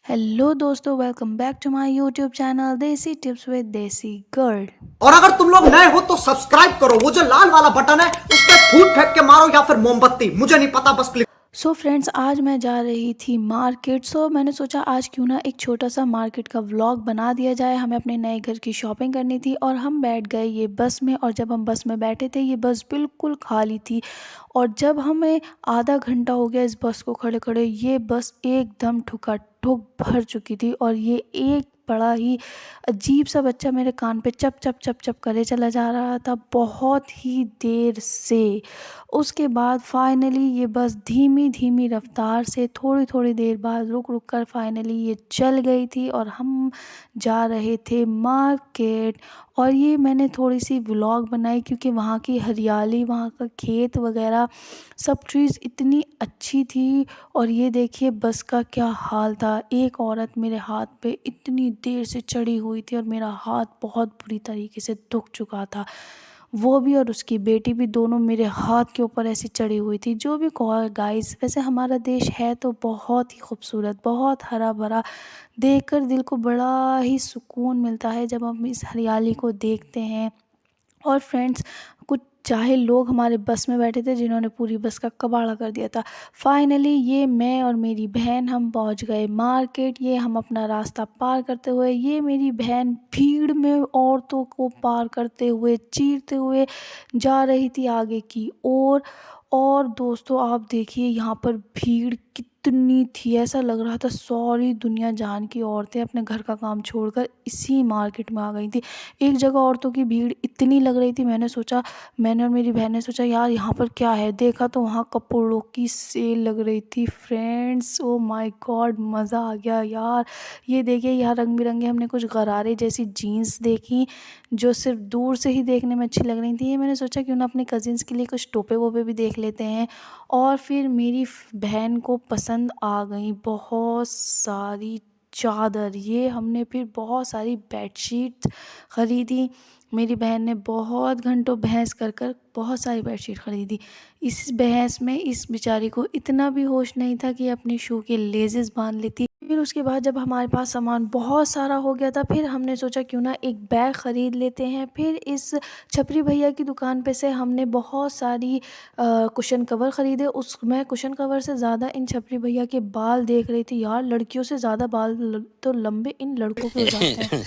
Hello दोस्तों, welcome back to my YouTube channel desi tips with desi girl. और अगर तुम लोग नए हो तो सब्सक्राइब करो। वो जो लाल वाला बटन है उस पर फूट फेंक के मारो या फिर मोमबत्ती, मुझे नहीं पता, बस क्लिक। सो फ्रेंड्स, आज मैं जा रही थी मार्केट। मैंने सोचा आज क्यों ना एक छोटा सा मार्केट का व्लॉग बना दिया जाए। हमें अपने नए घर की शॉपिंग करनी थी और हम बैठ गए ये बस में। और जब हम बस में बैठे थे ये बस बिल्कुल खाली थी। और जब हमें आधा घंटा हो गया इस बस को खड़े खड़े, ये बस एकदम ठुका ठुक भर चुकी थी। और ये एक बड़ा ही अजीब सा बच्चा मेरे कान पे चप चप चप चप करे चला जा रहा था बहुत ही देर से। उसके बाद फाइनली ये बस धीमी धीमी रफ्तार से थोड़ी थोड़ी देर बाद रुक रुक कर फाइनली ये चल गई थी और हम जा रहे थे मार्केट। और ये मैंने थोड़ी सी व्लॉग बनाई क्योंकि वहाँ की हरियाली, वहाँ का खेत वगैरह सब चीज़ इतनी अच्छी थी। और ये देखिए बस का क्या हाल था। एक औरत मेरे हाथ पे इतनी देर से चढ़ी हुई थी और मेरा हाथ बहुत बुरी तरीके से दुख चुका था। वो भी और उसकी बेटी भी दोनों मेरे हाथ के ऊपर ऐसी चढ़ी हुई थी। जो भी कहो गाइस, वैसे हमारा देश है तो बहुत ही खूबसूरत, बहुत हरा भरा। देखकर दिल को बड़ा ही सुकून मिलता है जब हम इस हरियाली को देखते हैं। और फ्रेंड्स, कुछ चाहे लोग हमारे बस में बैठे थे जिन्होंने पूरी बस का कबाड़ा कर दिया था। फाइनली ये मैं और मेरी बहन हम पहुंच गए मार्केट। ये हम अपना रास्ता पार करते हुए, ये मेरी बहन भीड़ में औरतों को पार करते हुए चीरते हुए जा रही थी आगे की ओर। और दोस्तों आप देखिए यहाँ पर भीड़ कितनी थी। ऐसा लग रहा था सारी दुनिया जान की औरतें अपने घर का काम छोड़कर इसी मार्केट में आ गई थी। एक जगह औरतों की भीड़ इतनी लग रही थी, मैंने और मेरी बहन ने सोचा यार यहाँ पर क्या है। देखा तो वहाँ कपड़ों की सेल लग रही थी फ्रेंड्स। ओ माय गॉड, मज़ा आ गया यार। ये देखिए यहाँ रंग बिरंगे हमने कुछ गरारे जैसी जीन्स देखी जो सिर्फ दूर से ही देखने में अच्छी लग रही थी। ये मैंने सोचा क्यों ना अपने कज़िन्स के लिए कुछ टोपे वोपे भी देख लेते हैं। और फिर मेरी बहन को पसंद आ गई बहुत सारी चादर। ये हमने फिर बहुत सारी बेडशीट ख़रीदी। मेरी बहन ने बहुत घंटों बहस कर कर बहुत सारी बेडशीट ख़रीदी। इस बहस में इस बेचारी को इतना भी होश नहीं था कि अपनी शू के लेजेस बांध लेती। फिर उसके बाद जब हमारे पास सामान बहुत सारा हो गया था, फिर हमने सोचा क्यों ना एक बैग ख़रीद लेते हैं। फिर इस छपरी भैया की दुकान पे से हमने बहुत सारी कुशन कवर ख़रीदे। उस मैं कुशन कवर से ज़्यादा इन छपरी भैया के बाल देख रही थी यार। लड़कियों से ज़्यादा बाल तो लंबे इन लड़कों के हो जाते हैं।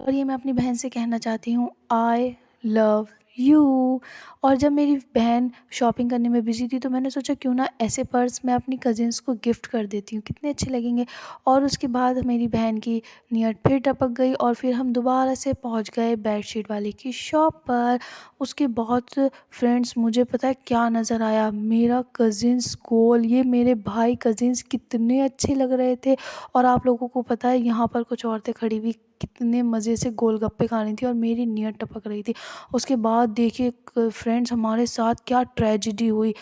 और ये मैं अपनी बहन से कहना चाहती हूँ, आई लव यू। और जब मेरी बहन शॉपिंग करने में बिज़ी थी तो मैंने सोचा क्यों ना ऐसे पर्स मैं अपनी कज़िन्स को गिफ्ट कर देती हूँ, कितने अच्छे लगेंगे। और उसके बाद मेरी बहन की नियत फिर टपक गई और फिर हम दोबारा से पहुँच गए बेडशीट वाले की शॉप पर। उसके बाद फ्रेंड्स, मुझे पता है क्या नज़र आया, मेरा कज़िन्स गोल। ये मेरे भाई कज़िन्स कितने अच्छे लग रहे थे। और आप लोगों को पता है यहाँ पर कुछ औरतें खड़ी हुई कितने मज़े से गोलगप्पे खा रही थी और मेरी नियत टपक रही थी। उसके बाद देखिए फ्रेंड्स, हमारे साथ क्या ट्रेजेडी हुई।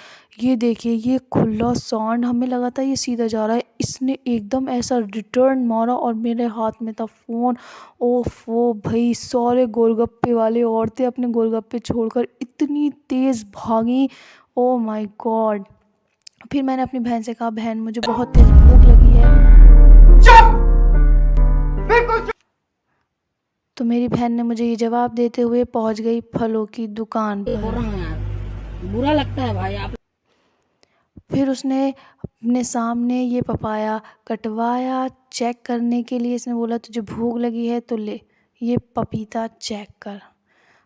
ये देखिए ये खुला सांड, हमें लगा था ये सीधा जा रहा है, इसने एकदम ऐसा रिटर्न मारा और मेरे हाथ में था फ़ोन। ओफो भाई, सारे गोलगप्पे वाले औरतें अपने गोलगप्पे छोड़कर इतनी तेज़ भागी। Oh my God. फिर मैंने अपनी बहन से कहा बहन मुझे बहुत तेज़ भूख लगी है। तो मेरी बहन ने मुझे ये जवाब देते हुए पहुंच गई फलों की दुकान हो पर। रहा है यार, बुरा लगता है भाई आप। फिर उसने अपने सामने ये पपाया कटवाया चेक करने के लिए। इसने बोला तुझे भूख लगी है तो ले ये पपीता चेक कर।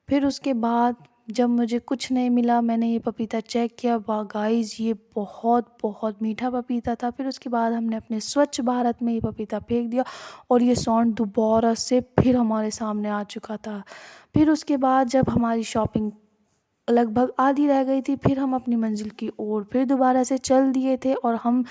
फिर उसके बाद जब मुझे कुछ नहीं मिला, मैंने ये पपीता चेक किया, वाह गाइस ये बहुत बहुत मीठा पपीता था। फिर उसके बाद हमने अपने स्वच्छ भारत में ये पपीता फेंक दिया और ये सौंड दोबारा से फिर हमारे सामने आ चुका था। फिर उसके बाद जब हमारी शॉपिंग लगभग आधी रह गई थी, फिर हम अपनी मंजिल की ओर फिर दोबारा से चल दिए थे। और हम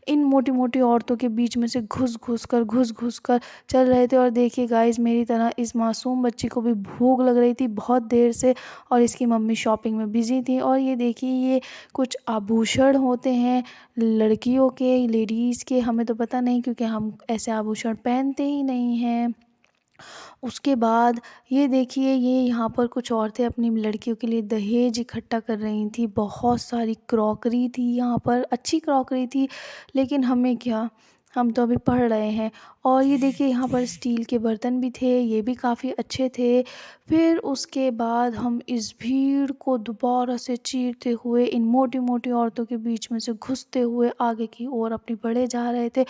इन मोटी मोटी औरतों के बीच में से घुस घुस कर चल रहे थे। और देखिए गाइस, मेरी तरह इस मासूम बच्ची को भी भूख लग रही थी बहुत देर से और इसकी मम्मी शॉपिंग में बिज़ी थी। और ये देखिए ये कुछ आभूषण होते हैं लड़कियों के, लेडीज़ के, हमें तो पता नहीं क्योंकि हम ऐसे आभूषण पहनते ही नहीं हैं। उसके बाद ये देखिए, ये यहाँ पर कुछ औरतें अपनी लड़कियों के लिए दहेज इकट्ठा कर रही थी। बहुत सारी क्रॉकरी थी यहाँ पर, अच्छी क्रॉकरी थी, लेकिन हमें क्या, हम तो अभी पढ़ रहे हैं। और ये देखिए, यहाँ पर स्टील के बर्तन भी थे, ये भी काफ़ी अच्छे थे। फिर उसके बाद हम इस भीड़ को दोबारा से चीरते हुए इन मोटी मोटी औरतों के बीच में से घुसते हुए आगे की ओर अपनी बढ़े जा रहे थे।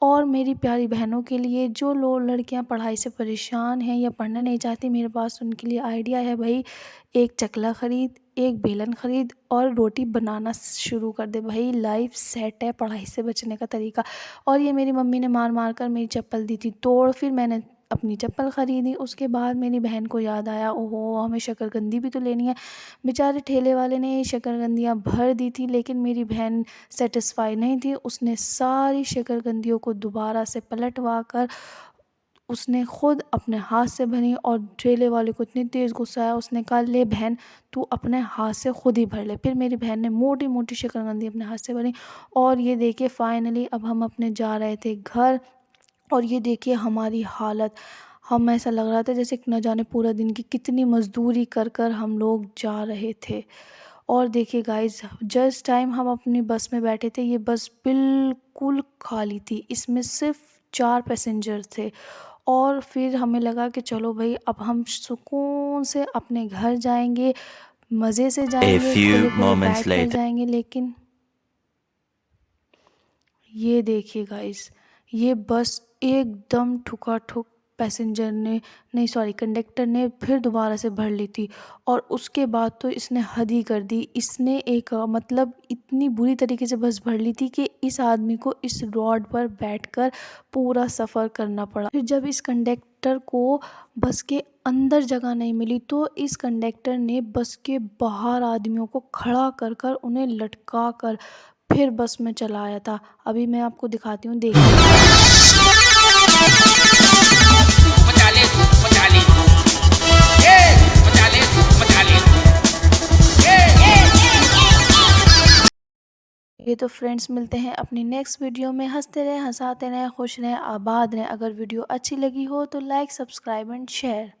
और मेरी प्यारी बहनों के लिए, जो लोग लड़कियां पढ़ाई से परेशान हैं या पढ़ना नहीं चाहती, मेरे पास उनके लिए आइडिया है भाई। एक चकला ख़रीद, एक बेलन ख़रीद और रोटी बनाना शुरू कर दे भाई, लाइफ सेट है पढ़ाई से बचने का तरीका। और ये मेरी मम्मी ने मार मार कर मेरी चप्पल दी थी तोड़, फिर मैंने अपनी चप्पल ख़रीदी। उसके बाद मेरी बहन को याद आया, ओहो हमें शकरकंदी भी तो लेनी है। बेचारे ठेले वाले ने शकरकंदियाँ भर दी थी, लेकिन मेरी बहन सेटिस्फाई नहीं थी। उसने सारी शकरकंदियों को दोबारा से पलटवा कर उसने खुद अपने हाथ से भरी, और ठेले वाले को इतनी तेज़ गुस्सा आया, उसने कहा ले बहन तू अपने हाथ से खुद ही भर ले। फिर मेरी बहन ने मोटी मोटी शकरकंदी अपने हाथ से भरी। और ये देखिए, फाइनली अब हम अपने जा रहे थे घर। और ये देखिए हमारी हालत, हम ऐसा लग रहा था जैसे न जाने पूरा दिन की कितनी मज़दूरी कर कर हम लोग जा रहे थे। और देखिए गाइस, जस्ट टाइम हम अपनी बस में बैठे थे, ये बस बिल्कुल खाली थी, इसमें सिर्फ 4 पैसेंजर थे। और फिर हमें लगा कि चलो भाई, अब हम सुकून से अपने घर जाएंगे, मज़े से A जाएंगे, few खुले खुले moments बैठ कर later. जाएंगे। लेकिन ये देखिए गाइस, ये बस एकदम ठुका-ठुक पैसेंजर ने, नहीं सॉरी, कंडक्टर ने फिर दोबारा से भर ली थी। और उसके बाद तो इसने हद ही कर दी। इसने एक मतलब इतनी बुरी तरीके से बस भर ली थी कि इस आदमी को इस रॉड पर बैठकर पूरा सफ़र करना पड़ा। फिर जब इस कंडक्टर को बस के अंदर जगह नहीं मिली, तो इस कंडक्टर ने बस के बाहर आदमियों को खड़ा कर कर उन्हें लटका कर फिर बस में चलाया था। अभी मैं आपको दिखाती हूँ, देखिए। मचा ले तू मचा ले ए मचा ले तू मचा ले ये तो फ्रेंड्स, मिलते हैं अपनी नेक्स्ट वीडियो में। हंसते रहें, हंसाते रहें, खुश रहें, आबाद रहें। अगर वीडियो अच्छी लगी हो तो लाइक, सब्सक्राइब एंड शेयर।